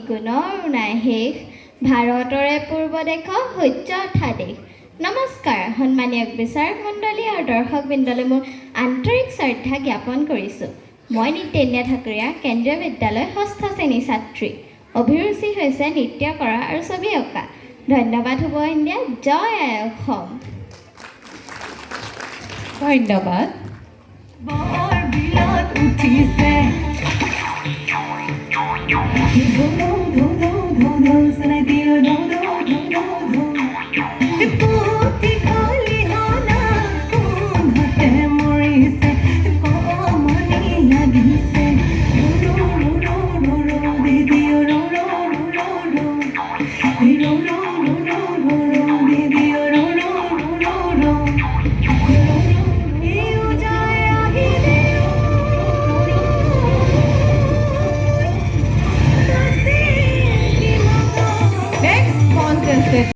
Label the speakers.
Speaker 1: গুণৰ নাই শেষ ভাৰতৰে পূৰ্ব দেশ সূৰ্য উঠা দেশ নমস্কাৰ সন্মানীয় বিচাৰক মণ্ডলী আৰু দৰ্শকবৃন্দলৈ মোৰ আন্তৰিক শ্ৰদ্ধা জ্ঞাপন কৰিছোঁ মই নিত্যেন্দ্ৰিয়া ঠাকুৰীয়া কেন্দ্ৰীয় বিদ্যালয় ষষ্ঠ শ্ৰেণী ছাত্ৰী অভিৰুচি হৈছে নৃত্য কৰা আৰু ছবি অঁকা ধন্যবাদ শুভ ইণ্ডিয়া জয় আই অসম
Speaker 2: ধন্যবাদ
Speaker 3: বৰ বিলত উঠিছে ঢৌ ঢৌ ঢৌ ঢৌ ঢৌ ঢৌ চলাই